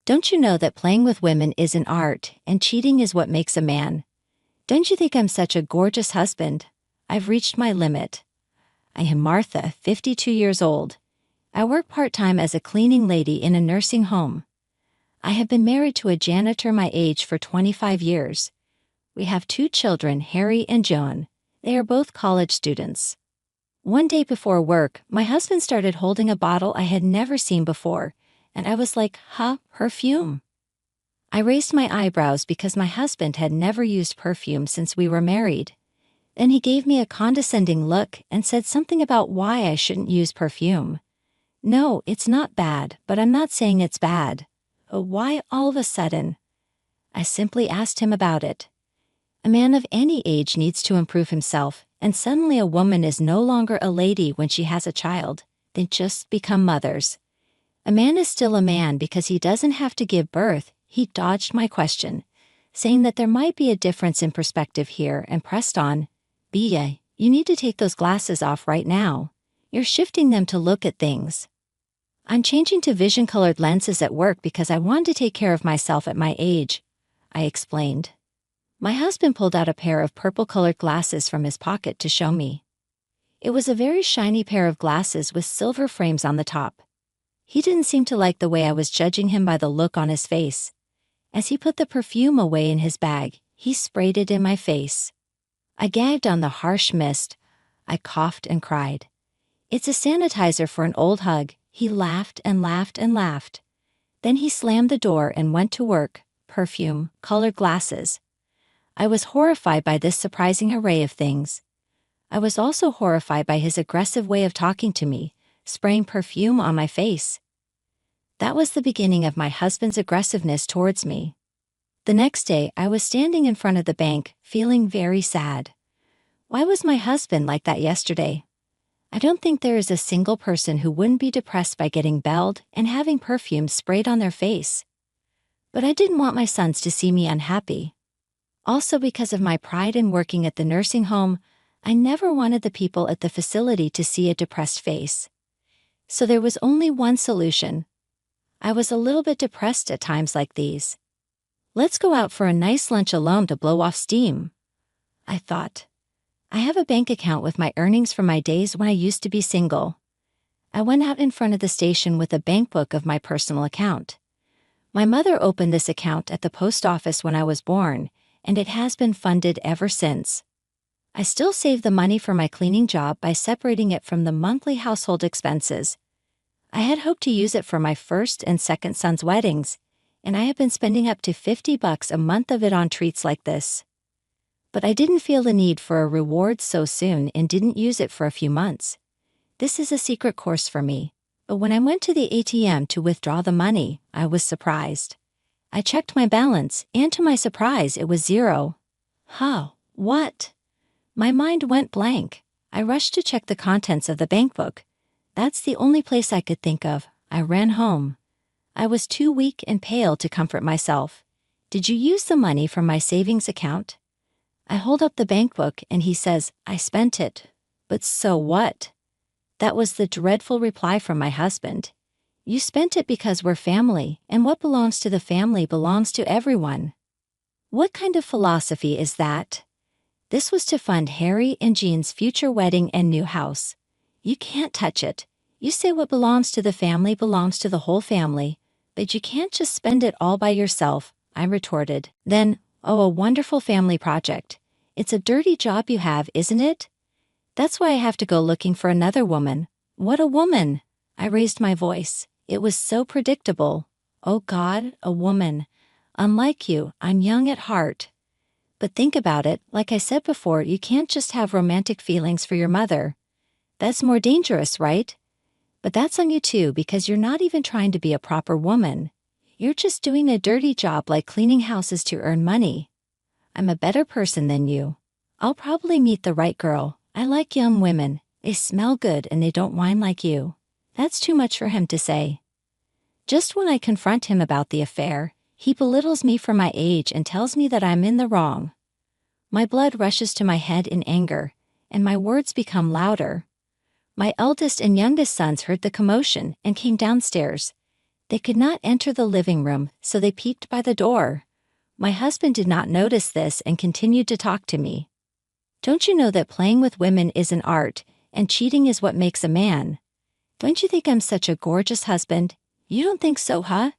Don't you know that playing with women is an art, and cheating is what makes a man? Don't you think I'm such a gorgeous husband? I've reached my limit. I am Martha, 52 years old. I work part-time as a cleaning lady in a nursing home. I have been married to a janitor my age for 25 years. We have 2 children, Harry and Joan. They are both college students. One day before work, my husband started holding a bottle I had never seen before, and I was like, huh, perfume? I raised my eyebrows because my husband had never used perfume since we were married. Then he gave me a condescending look and said something about why I shouldn't use perfume. No, it's not bad, but I'm not saying it's bad. Why all of a sudden? I simply asked him about it. A man of any age needs to improve himself, and suddenly a woman is no longer a lady when she has a child. They just become mothers. A man is still a man because he doesn't have to give birth. He dodged my question, saying that there might be a difference in perspective here, and pressed on. Bia, you need to take those glasses off right now. You're shifting them to look at things. I'm changing to vision-colored lenses at work because I want to take care of myself at my age, I explained. My husband pulled out a pair of purple-colored glasses from his pocket to show me. It was a very shiny pair of glasses with silver frames on the top. He didn't seem to like the way I was judging him by the look on his face. As he put the perfume away in his bag, he sprayed it in my face. I gagged on the harsh mist. I coughed and cried. It's a sanitizer for an old hug. He laughed and laughed and laughed. Then he slammed the door and went to work. Perfume, colored glasses. I was horrified by this surprising array of things. I was also horrified by his aggressive way of talking to me, spraying perfume on my face. That was the beginning of my husband's aggressiveness towards me. The next day, I was standing in front of the bank, feeling very sad. Why was my husband like that yesterday? I don't think there is a single person who wouldn't be depressed by getting belled and having perfume sprayed on their face. But I didn't want my sons to see me unhappy. Also, because of my pride in working at the nursing home, I never wanted the people at the facility to see a depressed face. So there was only one solution. I was a little bit depressed at times like these. Let's go out for a nice lunch alone to blow off steam, I thought. I have a bank account with my earnings from my days when I used to be single. I went out in front of the station with a bank book of my personal account. My mother opened this account at the post office when I was born, and it has been funded ever since. I still save the money for my cleaning job by separating it from the monthly household expenses. I had hoped to use it for my first and second son's weddings, and I have been spending up to $50 a month of it on treats like this. But I didn't feel the need for a reward so soon and didn't use it for a few months. This is a secret course for me, but when I went to the ATM to withdraw the money, I was surprised. I checked my balance, and to my surprise, it was zero. How? What? My mind went blank. I rushed to check the contents of the bank book. That's the only place I could think of. I ran home. I was too weak and pale to comfort myself. Did you use the money from my savings account? I hold up the bank book and he says, I spent it. But so what? That was the dreadful reply from my husband. You spent it because we're family, and what belongs to the family belongs to everyone. What kind of philosophy is that? This was to fund Harry and Jean's future wedding and new house. You can't touch it. You say what belongs to the family belongs to the whole family, but you can't just spend it all by yourself, I retorted. Then, oh, a wonderful family project. It's a dirty job you have, isn't it? That's why I have to go looking for another woman. What a woman! I raised my voice. It was so predictable. Oh God, a woman. Unlike you, I'm young at heart. But think about it, like I said before, you can't just have romantic feelings for your mother. That's more dangerous, right? But that's on you too, because you're not even trying to be a proper woman. You're just doing a dirty job like cleaning houses to earn money. I'm a better person than you. I'll probably meet the right girl. I like young women. They smell good and they don't whine like you. That's too much for him to say. Just when I confront him about the affair, he belittles me for my age and tells me that I'm in the wrong. My blood rushes to my head in anger, and my words become louder. My eldest and youngest sons heard the commotion and came downstairs. They could not enter the living room, so they peeked by the door. My husband did not notice this and continued to talk to me. Don't you know that playing with women is an art, and cheating is what makes a man? Don't you think I'm such a gorgeous husband? You don't think so, huh?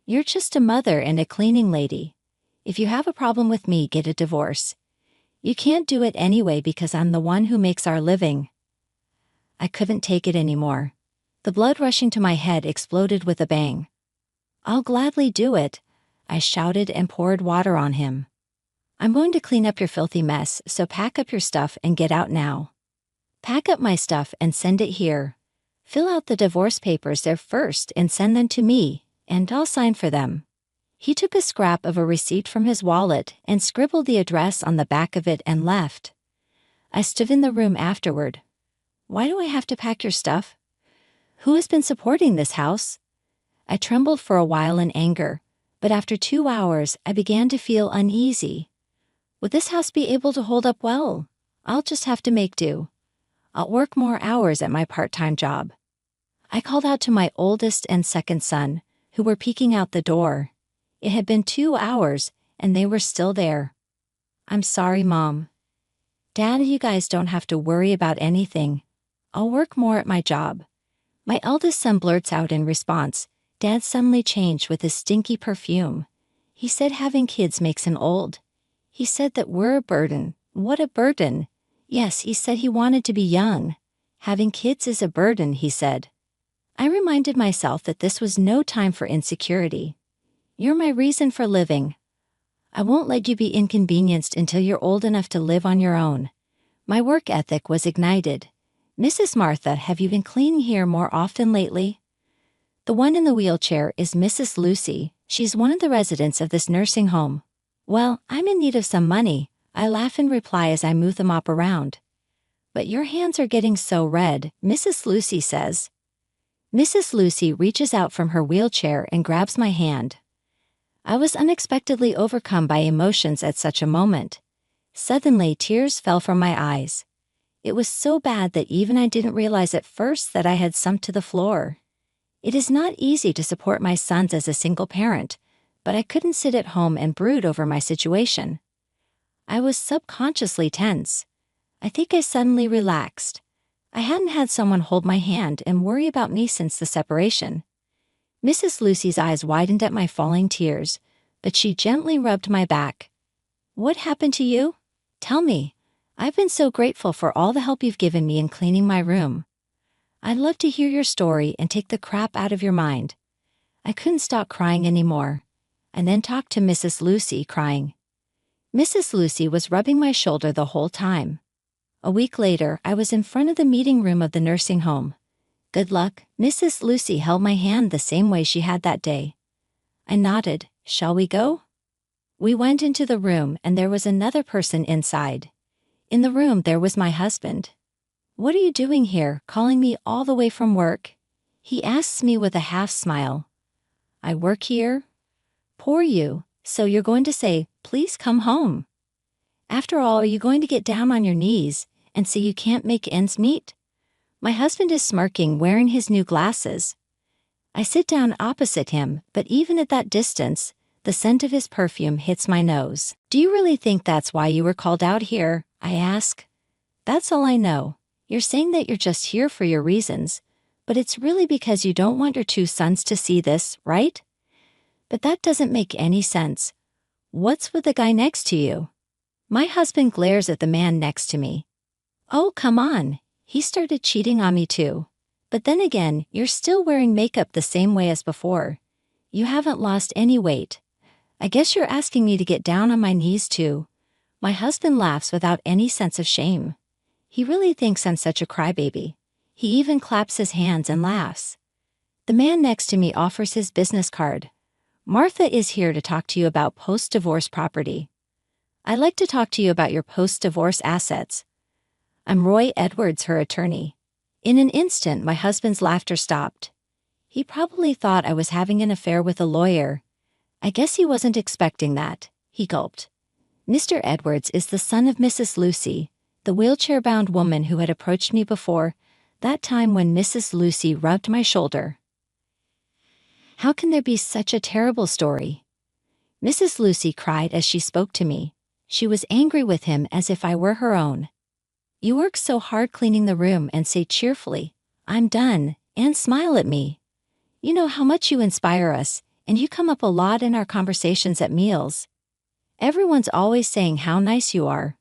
You're just a mother and a cleaning lady. If you have a problem with me, get a divorce. You can't do it anyway because I'm the one who makes our living. I couldn't take it anymore. The blood rushing to my head exploded with a bang. I'll gladly do it, I shouted and poured water on him. I'm going to clean up your filthy mess, so pack up your stuff and get out now. Pack up my stuff and send it here. Fill out the divorce papers there first and send them to me, and I'll sign for them. He took a scrap of a receipt from his wallet and scribbled the address on the back of it and left. I stood in the room afterward. Why do I have to pack your stuff? Who has been supporting this house? I trembled for a while in anger, but after 2 hours I began to feel uneasy. Would this house be able to hold up well? I'll just have to make do. I'll work more hours at my part-time job. I called out to my oldest and second son, who were peeking out the door. It had been 2 hours, and they were still there. I'm sorry, Mom. Dad, you guys don't have to worry about anything. I'll work more at my job. My eldest son blurts out in response. Dad suddenly changed with his stinky perfume. He said having kids makes him old. He said that we're a burden. What a burden. Yes, he said he wanted to be young. Having kids is a burden, he said. I reminded myself that this was no time for insecurity. You're my reason for living. I won't let you be inconvenienced until you're old enough to live on your own. My work ethic was ignited. Mrs. Martha, have you been cleaning here more often lately? The one in the wheelchair is Mrs. Lucy. She's one of the residents of this nursing home. Well, I'm in need of some money, I laugh in reply as I move the mop around. But your hands are getting so red, Mrs. Lucy says. Mrs. Lucy reaches out from her wheelchair and grabs my hand. I was unexpectedly overcome by emotions at such a moment. Suddenly, tears fell from my eyes. It was so bad that even I didn't realize at first that I had sunk to the floor. It is not easy to support my sons as a single parent, but I couldn't sit at home and brood over my situation. I was subconsciously tense. I think I suddenly relaxed. I hadn't had someone hold my hand and worry about me since the separation. Mrs. Lucy's eyes widened at my falling tears, but she gently rubbed my back. What happened to you? Tell me. I've been so grateful for all the help you've given me in cleaning my room. I'd love to hear your story and take the crap out of your mind. I couldn't stop crying anymore. And then talked to Mrs. Lucy, crying. Mrs. Lucy was rubbing my shoulder the whole time. A week later, I was in front of the meeting room of the nursing home. Good luck. Mrs. Lucy held my hand the same way she had that day. I nodded. Shall we go? We went into the room and there was another person inside. In the room there was my husband. What are you doing here, calling me all the way from work? He asks me with a half smile. I work here? Poor you, so you're going to say, please come home. After all, are you going to get down on your knees and say you can't make ends meet? My husband is smirking, wearing his new glasses. I sit down opposite him, but even at that distance, the scent of his perfume hits my nose. Do you really think that's why you were called out here? I ask. That's all I know. You're saying that you're just here for your reasons, but it's really because you don't want your 2 sons to see this, right? But that doesn't make any sense. What's with the guy next to you? My husband glares at the man next to me. Oh, come on. He started cheating on me too. But then again, you're still wearing makeup the same way as before. You haven't lost any weight. I guess you're asking me to get down on my knees too. My husband laughs without any sense of shame. He really thinks I'm such a crybaby. He even claps his hands and laughs. The man next to me offers his business card. Martha is here to talk to you about post-divorce property. I'd like to talk to you about your post-divorce assets. I'm Roy Edwards, her attorney. In an instant, my husband's laughter stopped. He probably thought I was having an affair with a lawyer. I guess he wasn't expecting that. He gulped. Mr. Edwards is the son of Mrs. Lucy, the wheelchair-bound woman who had approached me before, that time when Mrs. Lucy rubbed my shoulder. How can there be such a terrible story? Mrs. Lucy cried as she spoke to me. She was angry with him as if I were her own. You work so hard cleaning the room and say cheerfully, "I'm done," and smile at me. You know how much you inspire us, and you come up a lot in our conversations at meals. Everyone's always saying how nice you are.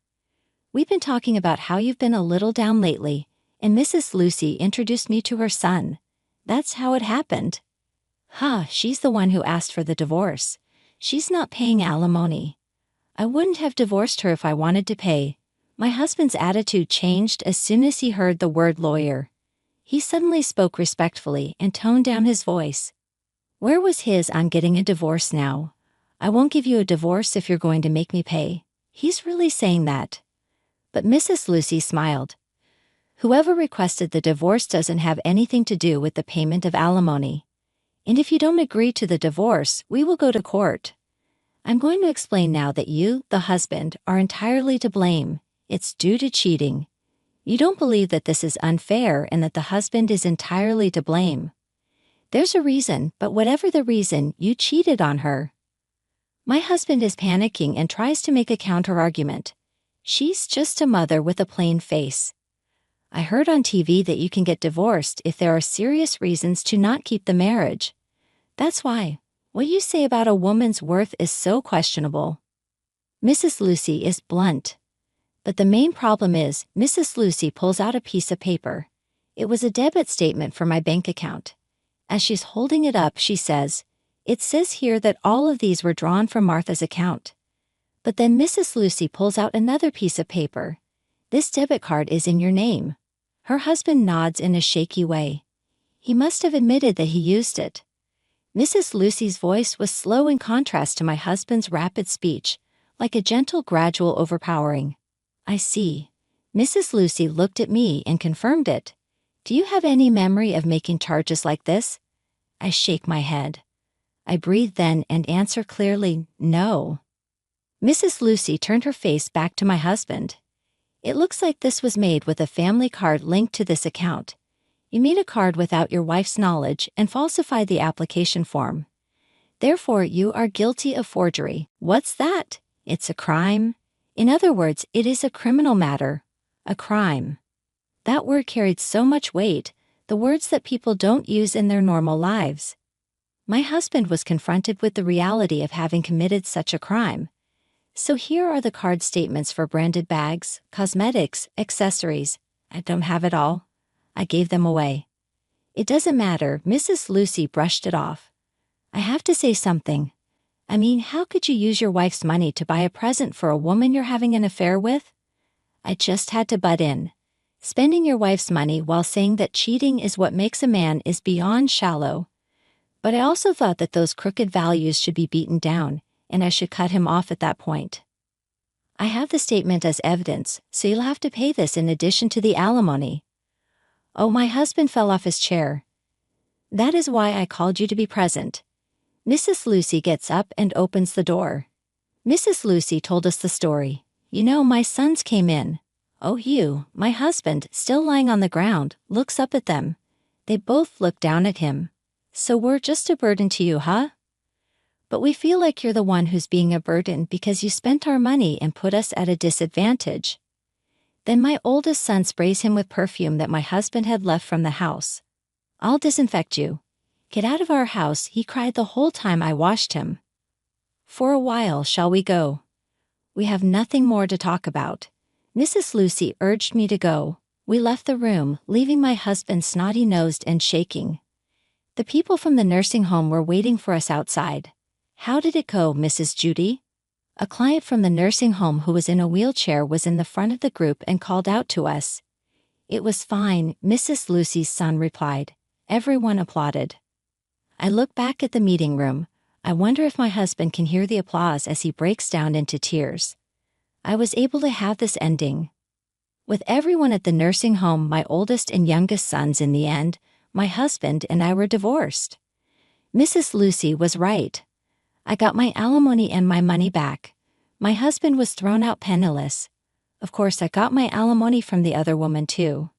We've been talking about how you've been a little down lately, and Mrs. Lucy introduced me to her son. That's how it happened. She's the one who asked for the divorce. She's not paying alimony. I wouldn't have divorced her if I wanted to pay. My husband's attitude changed as soon as he heard the word lawyer. He suddenly spoke respectfully and toned down his voice. Where was his on getting a divorce now? I won't give you a divorce if you're going to make me pay. He's really saying that. But Mrs. Lucy smiled. Whoever requested the divorce doesn't have anything to do with the payment of alimony. And if you don't agree to the divorce, we will go to court. I'm going to explain now that you, the husband, are entirely to blame. It's due to cheating. You don't believe that this is unfair and that the husband is entirely to blame. There's a reason, but whatever the reason, you cheated on her. My husband is panicking and tries to make a counter-argument. She's just a mother with a plain face. I heard on TV that you can get divorced if there are serious reasons to not keep the marriage. That's why. What you say about a woman's worth is so questionable. Mrs. Lucy is blunt. But the main problem is, Mrs. Lucy pulls out a piece of paper. It was a debit statement for my bank account. As she's holding it up, she says, "It says here that all of these were drawn from Martha's account." But then Mrs. Lucy pulls out another piece of paper. "This debit card is in your name." Her husband nods in a shaky way. He must have admitted that he used it. Mrs. Lucy's voice was slow in contrast to my husband's rapid speech, like a gentle, gradual overpowering. I see. Mrs. Lucy looked at me and confirmed it. Do you have any memory of making charges like this? I shake my head. I breathe then and answer clearly, no. Mrs. Lucy turned her face back to my husband. It looks like this was made with a family card linked to this account. You made a card without your wife's knowledge and falsified the application form. Therefore, you are guilty of forgery. What's that? It's a crime. In other words, it is a criminal matter. A crime. That word carried so much weight, the words that people don't use in their normal lives. My husband was confronted with the reality of having committed such a crime. So here are the card statements for branded bags, cosmetics, accessories. I don't have it all. I gave them away. It doesn't matter, Mrs. Lucy brushed it off. I have to say something. I mean, how could you use your wife's money to buy a present for a woman you're having an affair with? I just had to butt in. Spending your wife's money while saying that cheating is what makes a man is beyond shallow. But I also thought that those crooked values should be beaten down, and I should cut him off at that point. I have the statement as evidence, so you'll have to pay this in addition to the alimony. Oh, my husband fell off his chair. That is why I called you to be present. Mrs. Lucy gets up and opens the door. Mrs. Lucy told us the story. You know, my sons came in. Oh, Hugh, my husband, still lying on the ground, looks up at them. They both look down at him. So we're just a burden to you, huh? But we feel like you're the one who's being a burden because you spent our money and put us at a disadvantage. Then my oldest son sprays him with perfume that my husband had left from the house. I'll disinfect you. Get out of our house, he cried the whole time I washed him. For a while, shall we go? We have nothing more to talk about. Mrs. Lucy urged me to go. We left the room, leaving my husband snotty-nosed and shaking. The people from the nursing home were waiting for us outside. How did it go, Mrs. Judy? A client from the nursing home who was in a wheelchair was in the front of the group and called out to us. It was fine, Mrs. Lucy's son replied. Everyone applauded. I look back at the meeting room. I wonder if my husband can hear the applause as he breaks down into tears. I was able to have this ending. With everyone at the nursing home, my oldest and youngest sons in the end, my husband and I were divorced. Mrs. Lucy was right. I got my alimony and my money back. My husband was thrown out penniless. Of course, I got my alimony from the other woman too.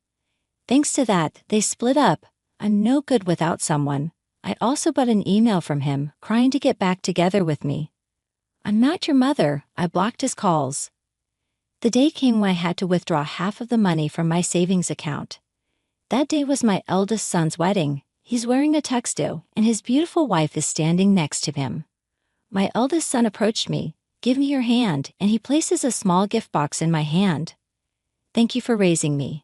Thanks to that, they split up. I'm no good without someone. I also got an email from him, crying to get back together with me. I'm not your mother, I blocked his calls. The day came when I had to withdraw half of the money from my savings account. That day was my eldest son's wedding. He's wearing a tuxedo, and his beautiful wife is standing next to him. My eldest son approached me. Give me your hand, and he places a small gift box in my hand. Thank you for raising me.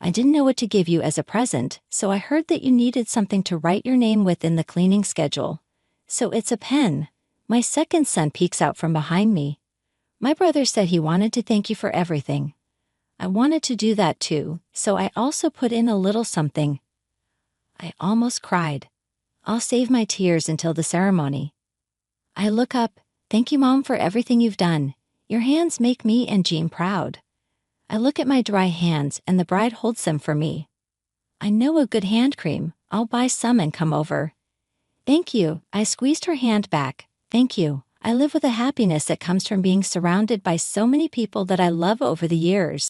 I didn't know what to give you as a present, so I heard that you needed something to write your name with in the cleaning schedule. So it's a pen. My second son peeks out from behind me. My brother said he wanted to thank you for everything. I wanted to do that too, so I also put in a little something. I almost cried. I'll save my tears until the ceremony. I look up. Thank you, Mom, for everything you've done. Your hands make me and Jean proud. I look at my dry hands and the bride holds them for me. I know a good hand cream. I'll buy some and come over. Thank you. I squeezed her hand back. Thank you. I live with a happiness that comes from being surrounded by so many people that I love over the years.